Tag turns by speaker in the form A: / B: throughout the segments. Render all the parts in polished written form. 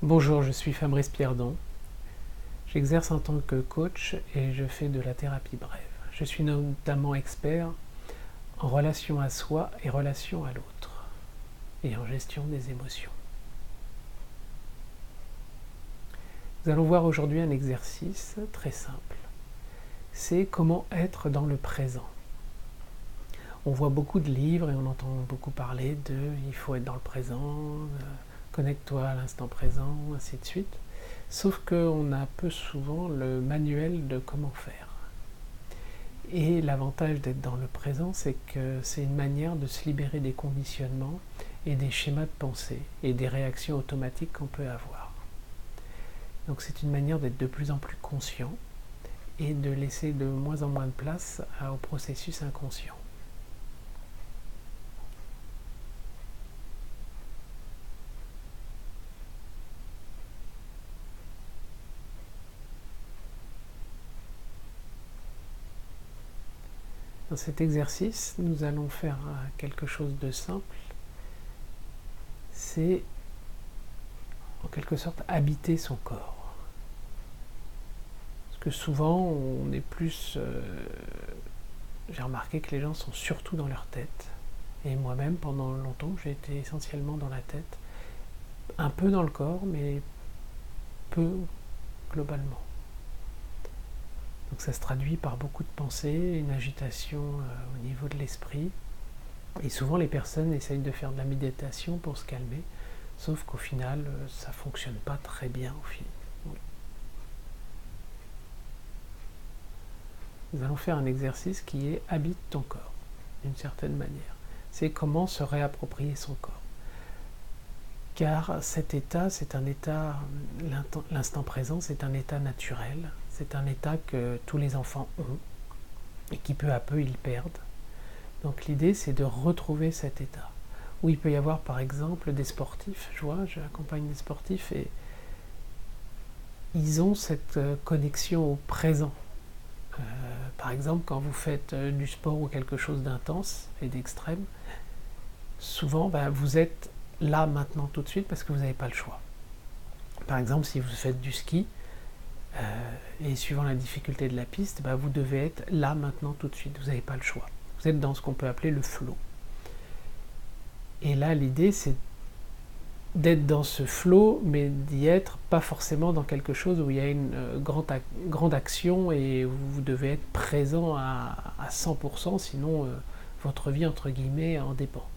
A: Bonjour, je suis Fabrice Pierdon. J'exerce en tant que coach et je fais de la thérapie brève. Je suis notamment expert en relation à soi et relation à l'autre et en gestion des émotions. Nous allons voir aujourd'hui un exercice très simple. C'est comment être dans le présent. On voit beaucoup de livres et on entend beaucoup parler de il faut être dans le présent, connecte-toi à l'instant présent, ainsi de suite. Sauf qu'on a peu souvent le manuel de comment faire. Et l'avantage d'être dans le présent, c'est que c'est une manière de se libérer des conditionnements et des schémas de pensée et des réactions automatiques qu'on peut avoir. Donc c'est une manière d'être de plus en plus conscient et de laisser de moins en moins de place au processus inconscient. Dans cet exercice, nous allons faire quelque chose de simple. C'est en quelque sorte habiter son corps. Parce que souvent, on est plus... j'ai remarqué que les gens sont surtout dans leur tête. Et moi-même, pendant longtemps, j'ai été essentiellement dans la tête. Un peu dans le corps, mais peu globalement. Donc ça se traduit par beaucoup de pensées, une agitation au niveau de l'esprit. Et souvent les personnes essayent de faire de la méditation pour se calmer, sauf qu'au final, ça ne fonctionne pas très bien au final. Nous allons faire un exercice qui est habite ton corps, d'une certaine manière. C'est comment se réapproprier son corps. Car cet état, c'est un état, l'instant présent, c'est un état naturel, c'est un état que tous les enfants ont et qui peu à peu ils perdent. Donc l'idée, c'est de retrouver cet état, où il peut y avoir par exemple des sportifs, j'accompagne des sportifs et ils ont cette connexion au présent. Par exemple, quand vous faites du sport ou quelque chose d'intense et d'extrême, souvent vous êtes là maintenant tout de suite parce que vous n'avez pas le choix. Par exemple, si vous faites du ski, et suivant la difficulté de la piste, vous devez être là maintenant tout de suite, vous n'avez pas le choix. Vous êtes dans ce qu'on peut appeler le flow. Et là, l'idée, c'est d'être dans ce flow, mais d'y être pas forcément dans quelque chose où il y a une grande action et où vous devez être présent à 100%, sinon votre vie, entre guillemets, en dépend.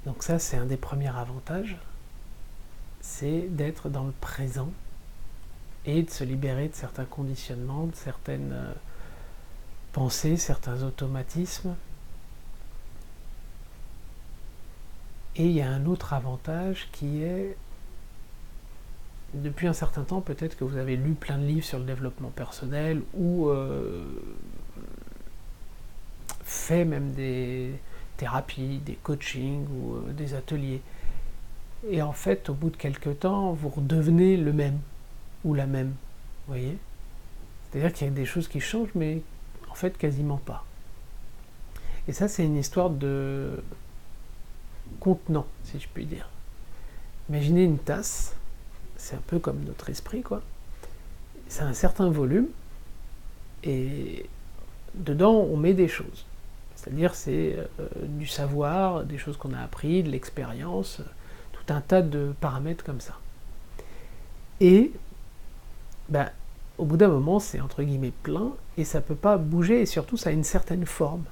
A: Donc ça, c'est un des premiers avantages, c'est d'être dans le présent et de se libérer de certains conditionnements, de certaines pensées, certains automatismes. Et il y a un autre avantage qui est, depuis un certain temps, peut-être que vous avez lu plein de livres sur le développement personnel ou fait même des thérapies, des coachings ou des ateliers. Et en fait, au bout de quelques temps, vous redevenez le même ou la même, vous voyez ? C'est-à-dire qu'il y a des choses qui changent, mais en fait quasiment pas. Et ça, c'est une histoire de contenant, si je puis dire. Imaginez une tasse, c'est un peu comme notre esprit, quoi. C'est un certain volume, et dedans, on met des choses. C'est-à-dire, c'est du savoir, des choses qu'on a appris, de l'expérience, tout un tas de paramètres comme ça. Et, au bout d'un moment, c'est entre guillemets plein, et ça ne peut pas bouger, et surtout, ça a une certaine forme.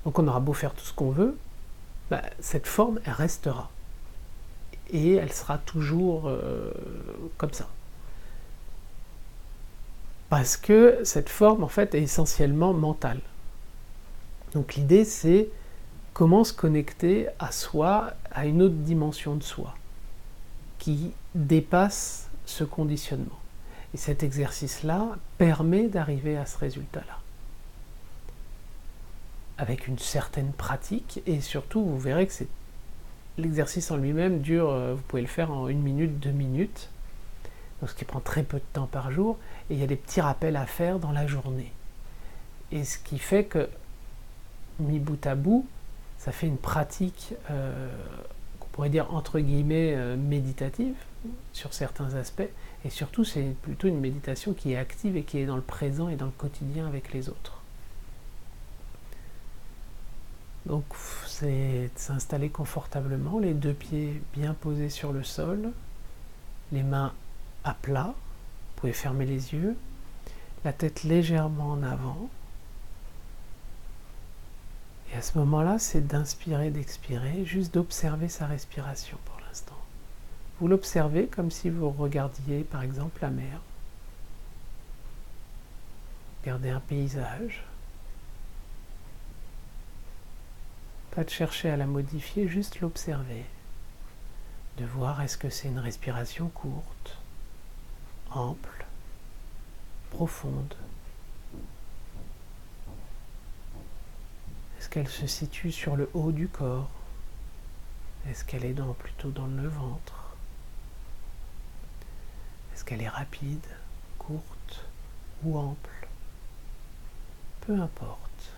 A: Donc on aura beau faire tout ce qu'on veut, cette forme, elle restera. Et elle sera toujours comme ça. Parce que cette forme, en fait, est essentiellement mentale. Donc l'idée, c'est comment se connecter à soi, à une autre dimension de soi, qui dépasse ce conditionnement. Et cet exercice-là permet d'arriver à ce résultat-là. Avec une certaine pratique, et surtout, vous verrez que l'exercice en lui-même dure, vous pouvez le faire en 1 minute, 2 minutes, donc ce qui prend très peu de temps par jour, et il y a des petits rappels à faire dans la journée. Et ce qui fait que, mis bout à bout, Ça fait une pratique qu'on pourrait dire entre guillemets méditative sur certains aspects, et surtout c'est plutôt une méditation qui est active et qui est dans le présent et dans le quotidien avec les autres. Donc c'est de s'installer confortablement, les deux pieds bien posés sur le sol, les mains à plat, vous pouvez fermer les yeux, la tête légèrement en avant. Et à ce moment-là, c'est d'inspirer, d'expirer, juste d'observer sa respiration pour l'instant. Vous l'observez comme si vous regardiez par exemple la mer. Regardez un paysage. Pas de chercher à la modifier, juste l'observer. De voir est-ce que c'est une respiration courte, ample, profonde. Est-ce qu'elle se situe sur le haut du corps? Est-ce qu'elle est plutôt dans le ventre? Est-ce qu'elle est rapide, courte ou ample? Peu importe.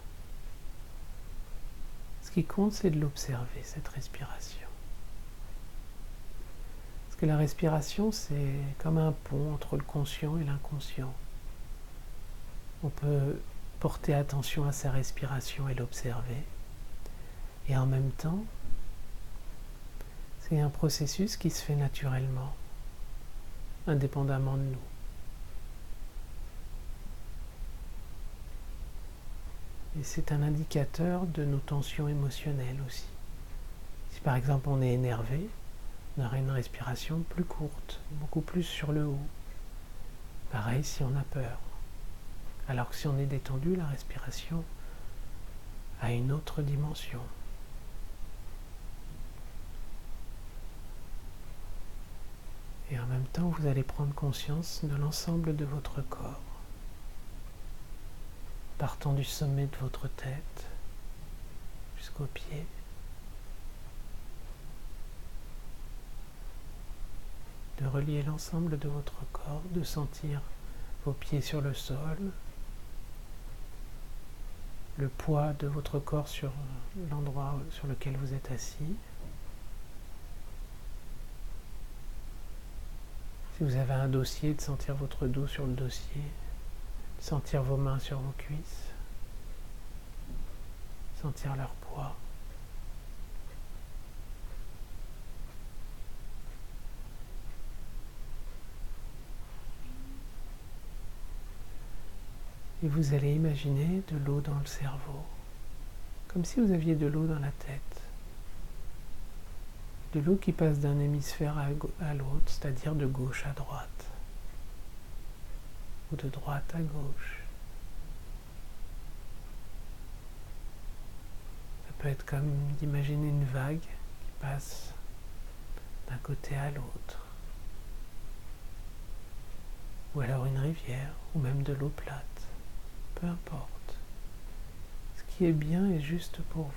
A: Ce qui compte, c'est de l'observer, cette respiration. Parce que la respiration, c'est comme un pont entre le conscient et l'inconscient. On peut porter attention à sa respiration et l'observer. Et en même temps, c'est un processus qui se fait naturellement, indépendamment de nous. Et c'est un indicateur de nos tensions émotionnelles aussi. Si par exemple on est énervé, on aura une respiration plus courte, beaucoup plus sur le haut. Pareil si on a peur. Alors que si on est détendu, la respiration a une autre dimension. Et en même temps, vous allez prendre conscience de l'ensemble de votre corps, partant du sommet de votre tête jusqu'aux pieds. De relier l'ensemble de votre corps, de sentir vos pieds sur le sol, le poids de votre corps sur l'endroit sur lequel vous êtes assis. Si vous avez un dossier, de sentir votre dos sur le dossier, de sentir vos mains sur vos cuisses, sentir leur poids. Et vous allez imaginer de l'eau dans le cerveau, comme si vous aviez de l'eau dans la tête. De l'eau qui passe d'un hémisphère à l'autre, c'est-à-dire de gauche à droite, ou de droite à gauche. Ça peut être comme d'imaginer une vague qui passe d'un côté à l'autre, ou alors une rivière, ou même de l'eau plate. Peu importe. Ce qui est bien est juste pour vous.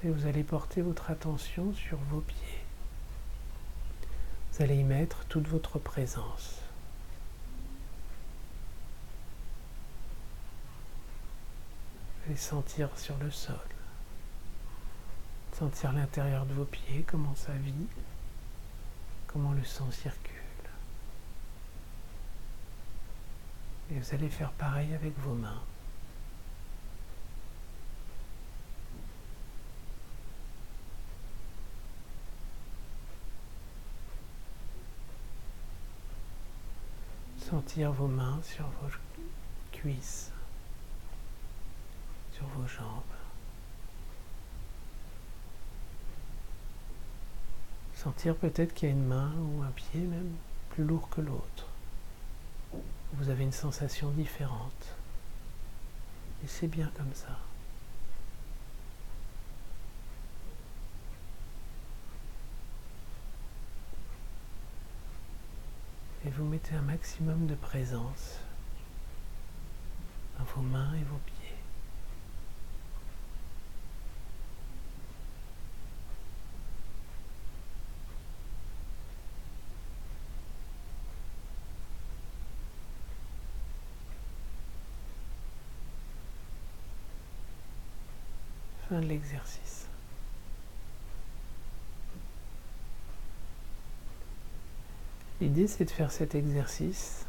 A: Et vous allez porter votre attention sur vos pieds. Vous allez y mettre toute votre présence. Vous allez sentir sur le sol. Sentir l'intérieur de vos pieds, comment ça vit, comment le sang circule. Et vous allez faire pareil avec vos mains. Sentir vos mains sur vos cuisses, sur vos jambes. Sentir peut-être qu'il y a une main ou un pied même plus lourd que l'autre. Vous avez une sensation différente. Et c'est bien comme ça. Et vous mettez un maximum de présence dans vos mains et vos pieds. Fin de l'exercice. L'idée, c'est de faire cet exercice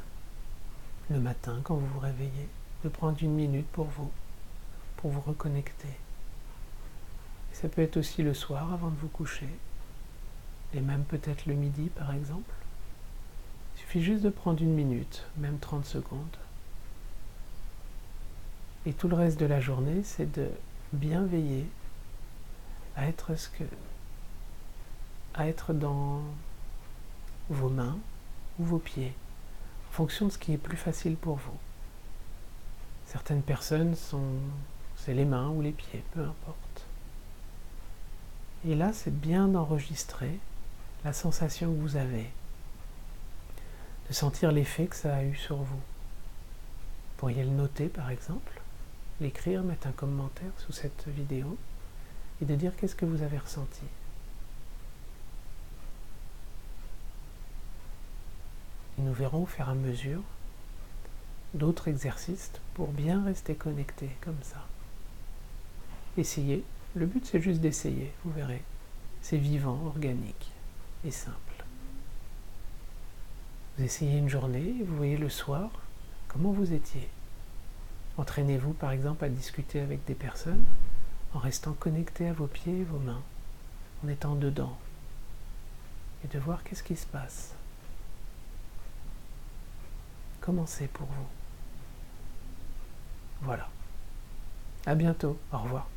A: le matin quand vous vous réveillez, de prendre 1 minute pour vous reconnecter. Et ça peut être aussi le soir avant de vous coucher, et même peut-être le midi par exemple. Il suffit juste de prendre 1 minute, même 30 secondes. Et tout le reste de la journée, c'est de bien veiller à être dans vos mains ou vos pieds, en fonction de ce qui est plus facile pour vous. Certaines personnes c'est les mains ou les pieds, peu importe. Et là, c'est bien d'enregistrer la sensation que vous avez, de sentir l'effet que ça a eu sur vous. Vous pourriez le noter par exemple, l'écrire, mettre un commentaire sous cette vidéo et de dire qu'est-ce que vous avez ressenti. Et nous verrons au fur et à mesure d'autres exercices pour bien rester connecté comme ça. Essayez. Le but, c'est juste d'essayer, vous verrez. C'est vivant, organique et simple. Vous essayez une journée et vous voyez le soir comment vous étiez. Entraînez-vous par exemple à discuter avec des personnes en restant connecté à vos pieds et vos mains, en étant dedans, et de voir qu'est-ce qui se passe. Comment c'est pour vous? Voilà. À bientôt. Au revoir.